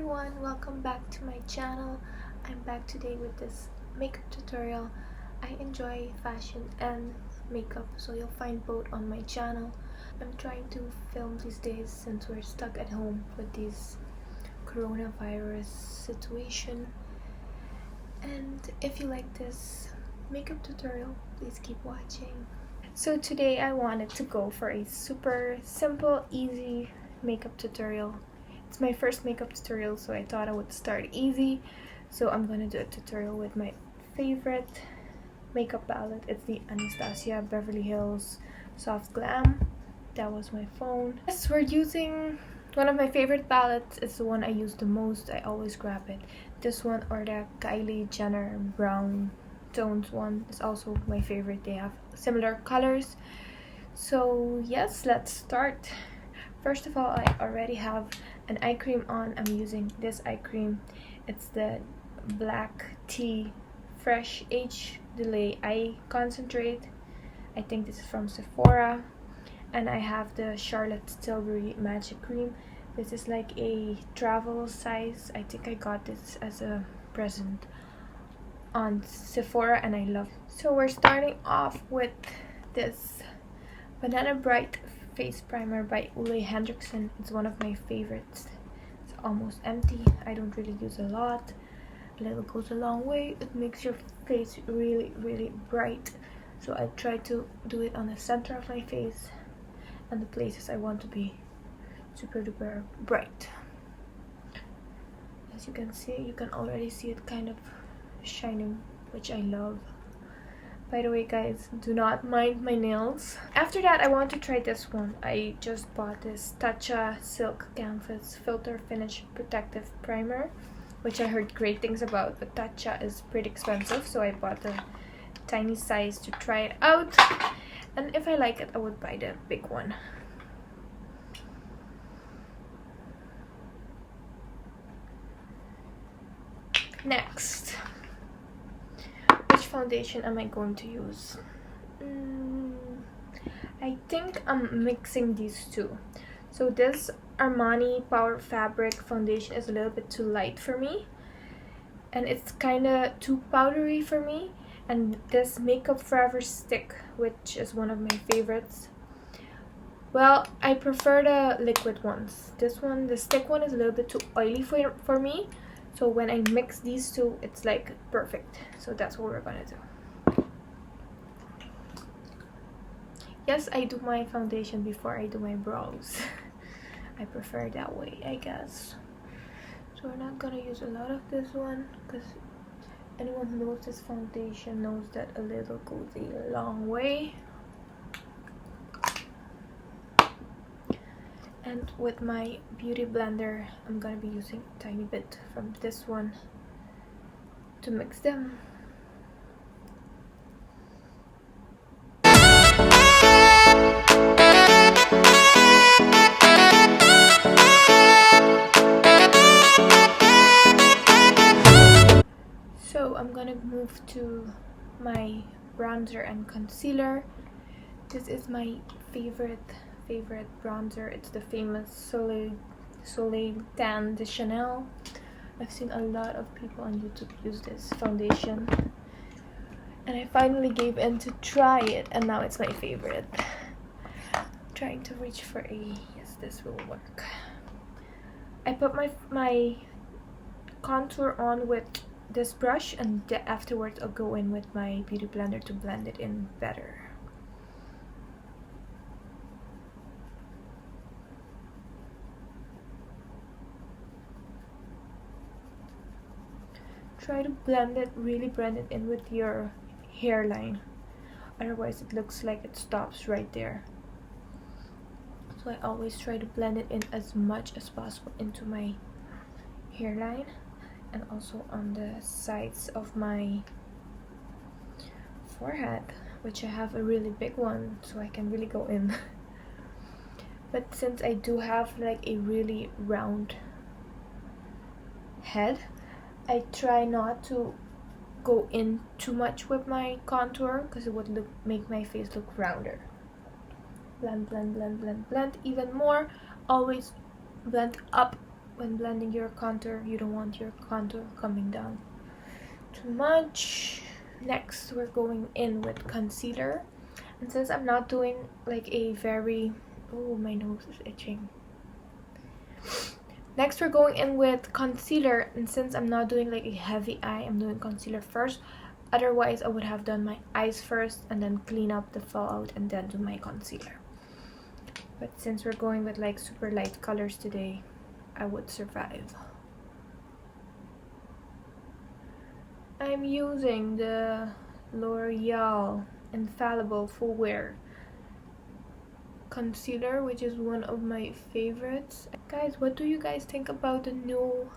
everyone, welcome back to my channel. I'm back today with this makeup tutorial. I enjoy fashion and makeup, so you'll find both on my channel. I'm trying to film these days since we're stuck at home with this coronavirus situation. And if you like this makeup tutorial, please keep watching. So today I wanted to go for a super simple, easy makeup tutorial. It's my first makeup tutorial, so I thought I would start easy. So I'm gonna do a tutorial with my favorite makeup palette. It's the Anastasia Beverly Hills Soft Glam. That was my phone. Yes, we're using one of my favorite palettes. It's the one I use the most. I always grab it. This one or the Kylie Jenner brown tones one is also my favorite. They have similar colors. So yes, let's start. First of all, I already have an eye cream on. I'm using this eye cream. It's the Black Tea Fresh Age Delay Eye Concentrate. I think this is from Sephora. And I have the Charlotte Tilbury Magic Cream. This is like a travel size. I think I got this as a present on Sephora and I love it. So we're starting off with this Banana Bright Face Primer by Ole Henriksen. It's one of my favorites. It's almost empty. I don't really use a lot. A little goes a long way. It makes your face really bright. So I try to do it on the center of my face and the places I want to be super duper bright. As you can see, you can already see it kind of shining, which I love. By the way, guys, do not mind my nails. After that, I want to try this one. I just bought this Tatcha Silk Canvas Filter Finish Protective Primer, which I heard great things about, but Tatcha is pretty expensive, so I bought the tiny size to try it out. And if I like it, I would buy the big one. Next, which foundation am I going to use? I think I'm mixing these two. So this Armani Power Fabric foundation is a little bit too light for me, and it's kind of too powdery for me. And this Makeup Forever stick, which is one of my favorites, well, I prefer the liquid ones. This one, the stick one, is a little bit too oily for me. So when I mix these two, it's like perfect. So that's what we're gonna do. Yes, I do my foundation before I do my brows. I prefer it that way, I guess. So we're not gonna use a lot of this one, because anyone who knows this foundation knows that a little goes a long way. And with my beauty blender, I'm gonna be using a tiny bit from this one to mix them. So I'm gonna move to my bronzer and concealer. This is my favorite bronzer. It's the famous Soleil Tan de Chanel. I've seen a lot of people on YouTube use this foundation, and I finally gave in to try it, and now it's my favorite. I'm trying to reach for a yes, this will work. I put my contour on with this brush, and afterwards I'll go in with my beauty blender to blend it in better. Try to really blend it in with your hairline, otherwise it looks like it stops right there. So I always try to blend it in as much as possible into my hairline and also on the sides of my forehead, which I have a really big one, so I can really go in. But since I do have like a really round head, I try not to go in too much with my contour, because it would make my face look rounder. Blend even more. Always blend up when blending your contour, you don't want your contour coming down too much. Next, we're going in with concealer. And since I'm not doing like a very... oh, my nose is itching. Next, we're going in with concealer. And since I'm not doing like a heavy eye, I'm doing concealer first. Otherwise, I would have done my eyes first and then clean up the fallout and then do my concealer. But since we're going with like super light colors today, I would survive. I'm using the L'Oreal Infallible Full Wear concealer, which is one of my favorites. Guys, what do you guys think about the new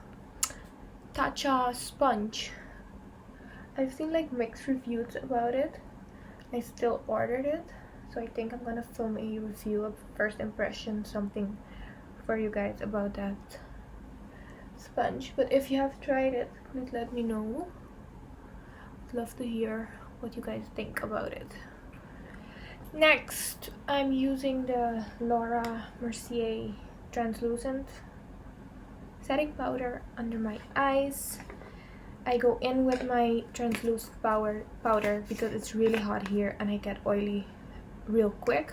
Tatcha sponge? I've seen like mixed reviews about it. I still ordered it, so I think I'm gonna film a review of first impression, something for you guys about that sponge. But if you have tried it, please let me know. I'd love to hear what you guys think about it. Next, I'm using the Laura Mercier translucent setting powder under my eyes. I go in with my translucent powder because it's really hot here and I get oily real quick.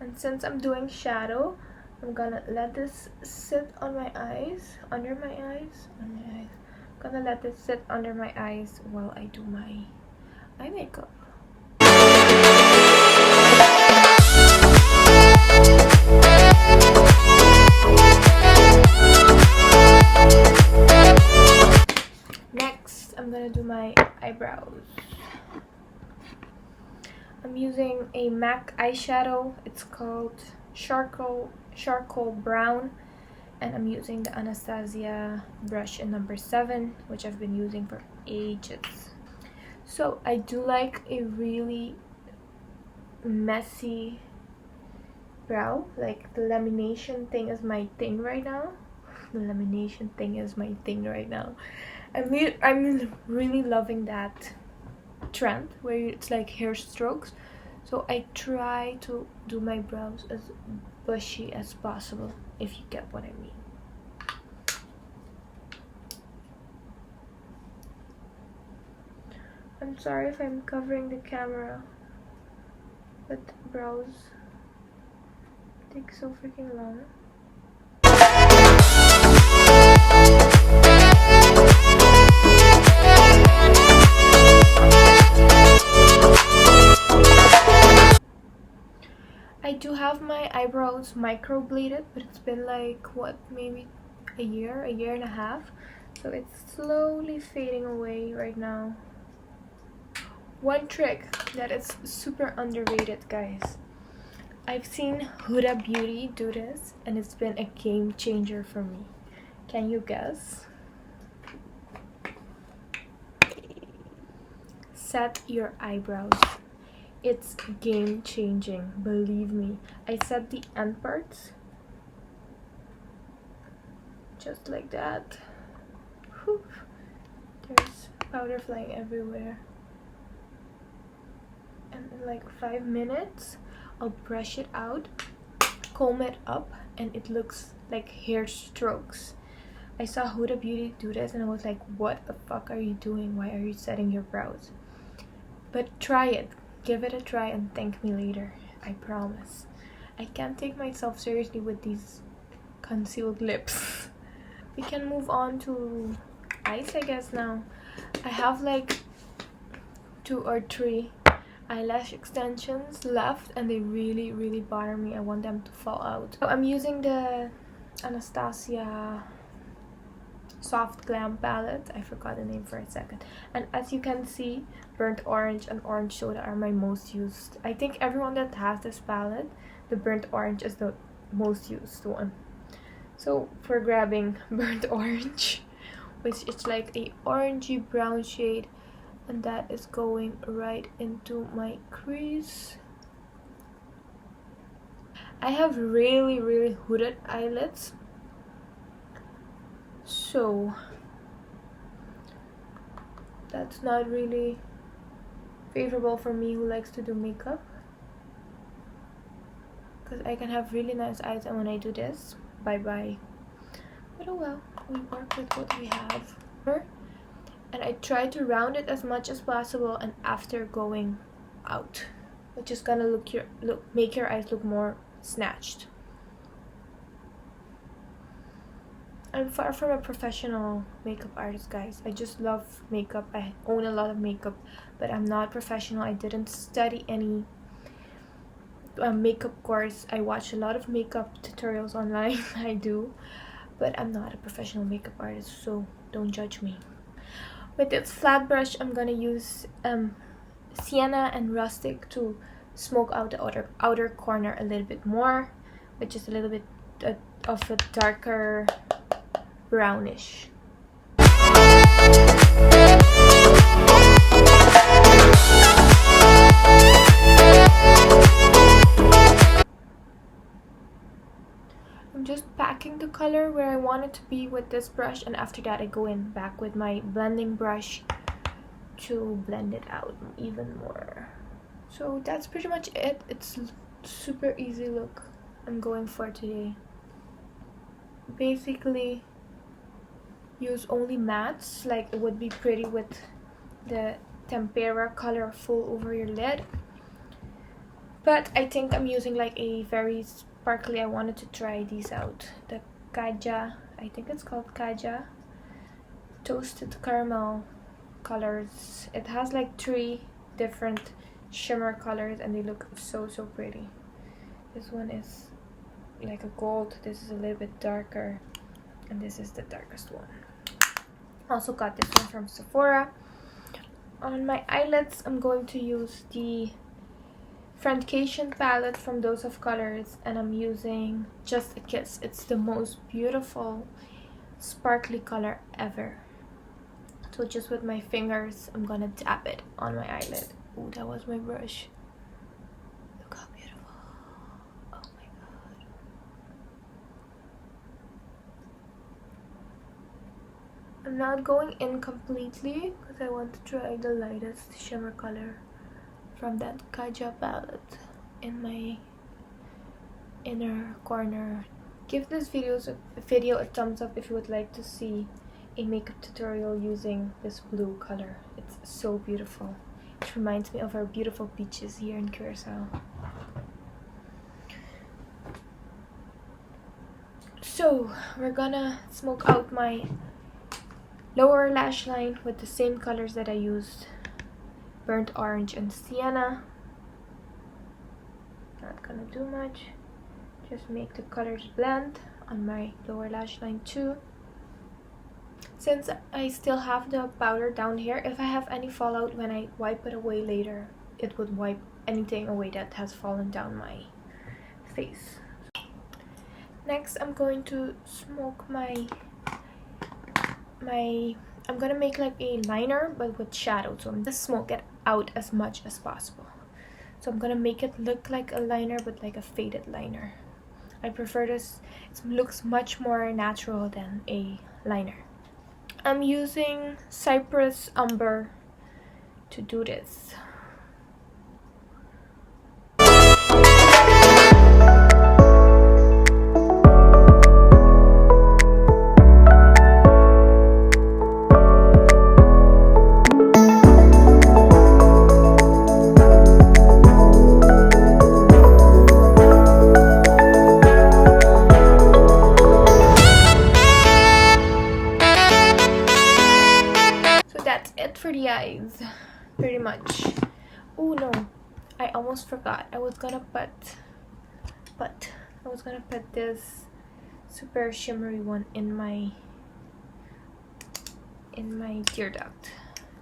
And since I'm doing shadow, I'm gonna let this sit on my eyes, under my eyes. I'm gonna let this sit under my eyes while I do my eye makeup. Next, I'm gonna do my eyebrows. I'm using a MAC eyeshadow. It's called charcoal brown, and I'm using the Anastasia brush in number 7, which I've been using for ages. So I do like a really messy brow. Like the lamination thing is my thing right now. I'm really loving that trend where it's like hair strokes. So I try to do my brows as bushy as possible, if you get what I mean. I'm sorry if I'm covering the camera, but brows take so freaking long. I do have my eyebrows microbladed, but it's been like, what, maybe a year and a half. So it's slowly fading away right now. One trick that is super underrated, guys. I've seen Huda Beauty do this, and it's been a game changer for me. Can you guess? Set your eyebrows. It's game changing, believe me. I set the end parts just like that. Whew. There's powder flying everywhere. And in like 5 minutes, I'll brush it out, comb it up, and it looks like hair strokes. I saw Huda Beauty do this and I was like, what the fuck are you doing? Why are you setting your brows? But try it. Give it a try and thank me later. I promise. I can't take myself seriously with these concealed lips. We can move on to eyes, I guess, now. I have like 2 or 3 eyelash extensions left and they really bother me. I want them to fall out. So I'm using the Anastasia Soft Glam palette. I forgot the name for a second. And as you can see, burnt orange and orange soda are my most used. I think everyone that has this palette, the burnt orange is the most used one. So for grabbing burnt orange, which is like a orangey brown shade, and that is going right into my crease. I have really hooded eyelids, so that's not really favorable for me who likes to do makeup, because I can have really nice eyes, and when I do this, bye bye. But oh well, we work with what we have. And I try to round it as much as possible, and after going out, which is gonna make your eyes look more snatched. I'm far from a professional makeup artist, guys. I just love makeup. I own a lot of makeup, but I'm not professional. I didn't study any makeup course. I watch a lot of makeup tutorials online. I do, but I'm not a professional makeup artist, so don't judge me. With this flat brush, I'm gonna use Sienna and Rustic to smoke out the outer corner a little bit more, which is a little bit of a darker brownish. I'm just packing the color where I want it to be with this brush, and after that I go in back with my blending brush to blend it out even more. So that's pretty much it. It's super easy look I'm going for today. Basically use only mattes, like it would be pretty with the tempera color full over your lid, but I think I'm using like a very sparkly. I wanted to try these out, the Kaja, I think it's called Kaja toasted caramel colors. It has like 3 different shimmer colors and they look so pretty. This one is like a gold, this is a little bit darker, and this is the darkest one. Also got this one from Sephora. On my eyelids, I'm going to use the Friendcation palette from Dose of Colors, and I'm using Just a Kiss. It's the most beautiful sparkly color ever. So just with my fingers, I'm gonna tap it on my eyelid. Oh, that was my brush. Look how beautiful. Oh my god. I'm not going in completely because I want to try the lightest shimmer color from that Kaja palette in my inner corner. Give this video a thumbs up if you would like to see a makeup tutorial using this blue color. It's so beautiful. It reminds me of our beautiful beaches here in Curacao. So we're gonna smoke out my lower lash line with the same colors that I used, burnt orange and sienna. Not gonna do much, just make the colors blend on my lower lash line too. Since I still have the powder down here, if I have any fallout when I wipe it away later, it would wipe anything away that has fallen down my face. Next, I'm going to smoke I'm gonna make like a liner but with shadow, so I'm just smoke it out as much as possible. So I'm gonna make it look like a liner but like a faded liner. I prefer this. It looks much more natural than a liner. I'm using Cypress Umber to do this. For the eyes, pretty much. Oh no, I almost forgot. I was gonna put this super shimmery one in my tear duct.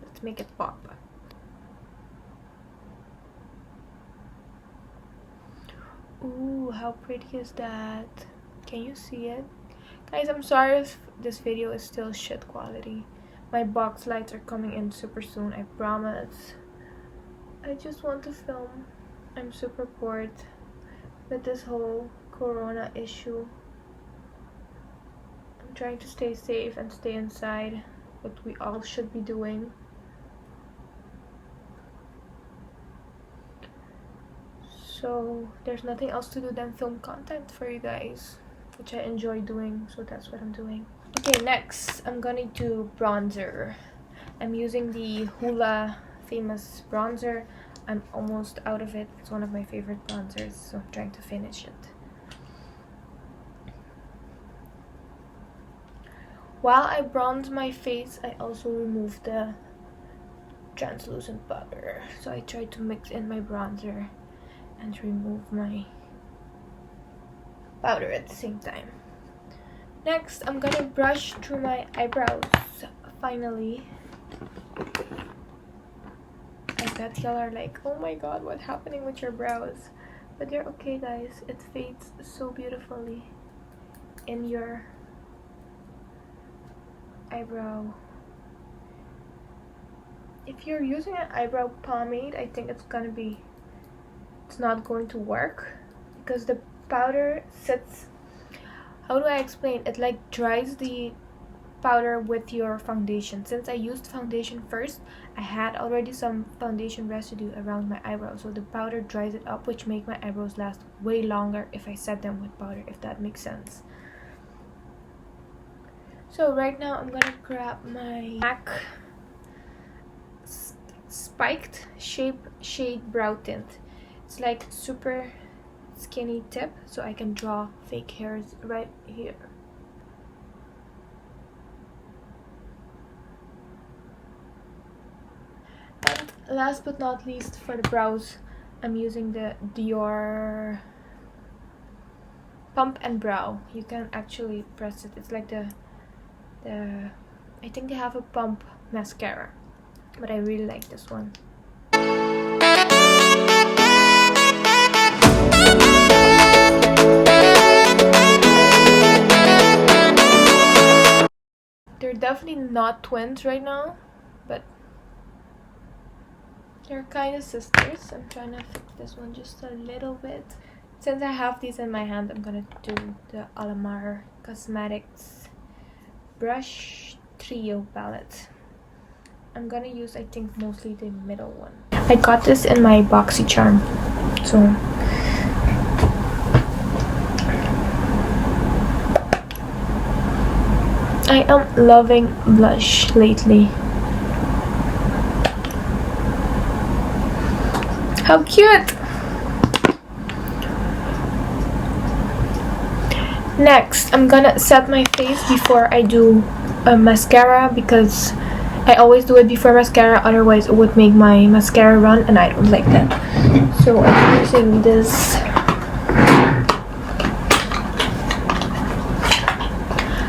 Let's make it pop. Ooh, how pretty is that? Can you see it? Guys, I'm sorry if this video is still shit quality. My box lights are coming in super soon, I promise. I just want to film. I'm super bored with this whole corona issue. I'm trying to stay safe and stay inside, what we all should be doing. So there's nothing else to do than film content for you guys. which I enjoy doing, so that's what I'm doing. Okay, next I'm gonna do bronzer. I'm using the Hoola famous bronzer. I'm almost out of it. It's one of my favorite bronzers, so I'm trying to finish it. While I bronze my face, I also remove the translucent powder. So I try to mix in my bronzer and remove my powder at the same time. Next, I'm gonna brush through my eyebrows. Finally, I bet y'all are like, oh my god, what's happening with your brows? But they're okay, guys. It fades so beautifully in your eyebrow. If you're using an eyebrow pomade, I think it's not going to work because the powder sits, how do I explain, it like dries the powder with your foundation. Since I used foundation first, I had already some foundation residue around my eyebrows, so the powder dries it up, which make my eyebrows last way longer if I set them with powder, if that makes sense. So right now I'm gonna grab my MAC spiked shade brow tint. It's like super skinny tip, so I can draw fake hairs right here. And last but not least, for the brows, I'm using the Dior Pump and Brow. You can actually press it. It's like the I think they have a pump mascara, but I really like this one. They're definitely not twins right now, but they're kind of sisters. I'm trying to fix this one just a little bit. Since I have these in my hand, I'm gonna do the Alamar Cosmetics Brush Trio palette. I'm gonna use, I think, mostly the middle one. I got this in my BoxyCharm, so I am loving blush lately. How cute! Next, I'm gonna set my face before I do a mascara, because I always do it before mascara, otherwise it would make my mascara run and I don't like that. So I'm using this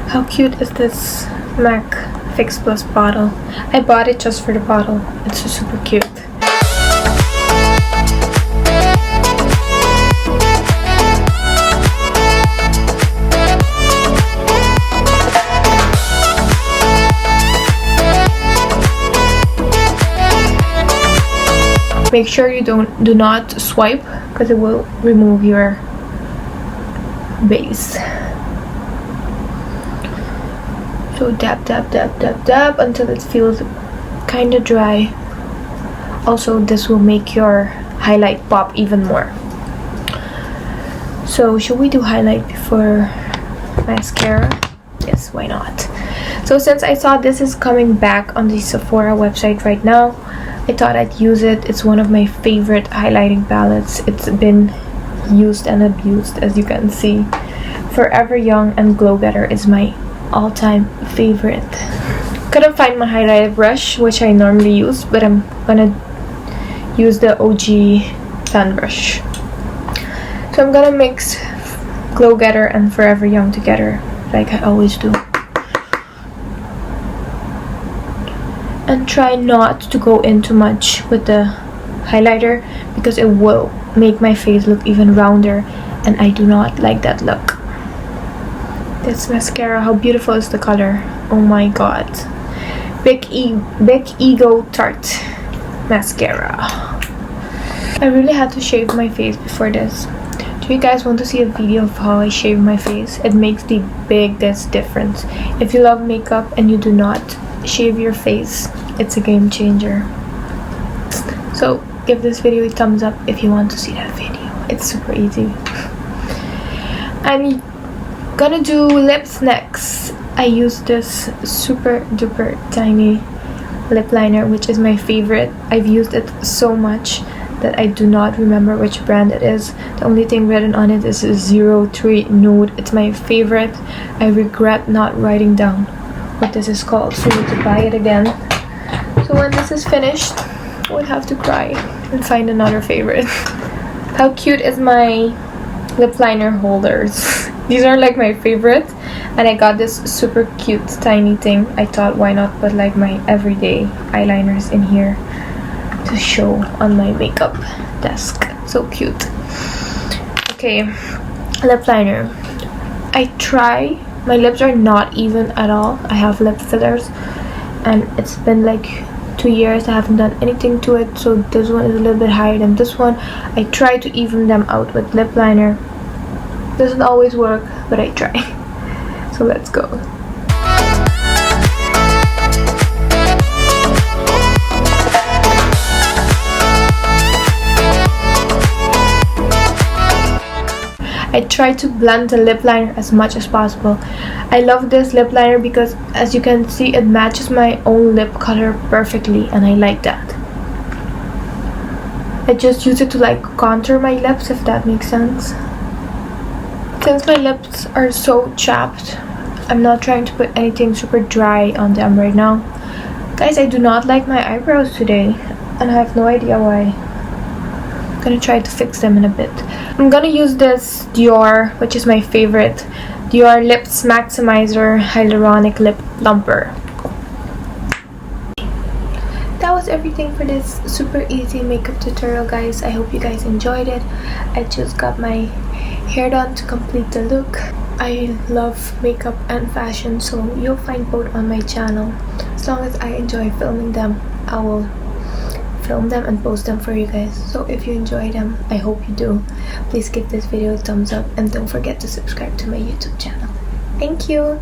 how cute is this MAC Fix Plus bottle? I bought it just for the bottle. It's just super cute. Make sure you do not swipe, because it will remove your base. So dab dab dab dab dab until it feels kind of dry. Also, this will make your highlight pop even more. So should we do highlight before mascara? Yes, why not? So since I saw this is coming back on the Sephora website right now, I thought I'd use it. It's one of my favorite highlighting palettes. It's been used and abused, as you can see. Forever Young and Glow Getter is my all-time favorite. Couldn't find my highlighter brush, which I normally use, but I'm gonna use the OG fan brush. So I'm gonna mix Glow Getter and Forever Young together, like I always do. And try not to go in too much with the highlighter, because it will make my face look even rounder, and I do not like that look. This mascara, how beautiful is the color? Oh my god. Big Ego Tarte mascara. I really had to shave my face before this. Do you guys want to see a video of how I shave my face? It makes the biggest difference. If you love makeup and you do not shave your face, it's a game changer. So give this video a thumbs up if you want to see that video. It's super easy. I'm Gonna do lips next. I use this super duper tiny lip liner, which is my favorite. I've used it so much that I do not remember which brand it is. The only thing written on it is 03 Nude. It's my favorite. I regret not writing down what this is called, so I need to buy it again. So when this is finished, I would have to cry and find another favorite. How cute is my lip liner holders? These are like my favorite, and I got this super cute tiny thing. I thought, why not put like my everyday eyeliners in here to show on my makeup desk. So cute. Okay, lip liner. I try. My lips are not even at all. I have lip fillers, and it's been like 2 years I haven't done anything to it, so this one is a little bit higher than this one. I try to even them out with lip liner. Doesn't always work, but I try. So let's go. I try to blend the lip liner as much as possible. I love this lip liner because, as you can see, it matches my own lip color perfectly, and I like that. I just use it to like contour my lips, if that makes sense. Since my lips are so chapped, I'm not trying to put anything super dry on them right now. Guys, I do not like my eyebrows today, and I have no idea why. I'm gonna try to fix them in a bit. I'm gonna use this Dior, which is my favorite, Dior Lips Maximizer Hyaluronic Lip Plumper. That was everything for this super easy makeup tutorial, guys. I hope you guys enjoyed it. I just got my hair done to complete the look. I love makeup and fashion, so you'll find both on my channel. As long as I enjoy filming them, I will film them and post them for you guys. So if you enjoy them, I hope you do, please give this video a thumbs up, and don't forget to subscribe to my YouTube channel. Thank you.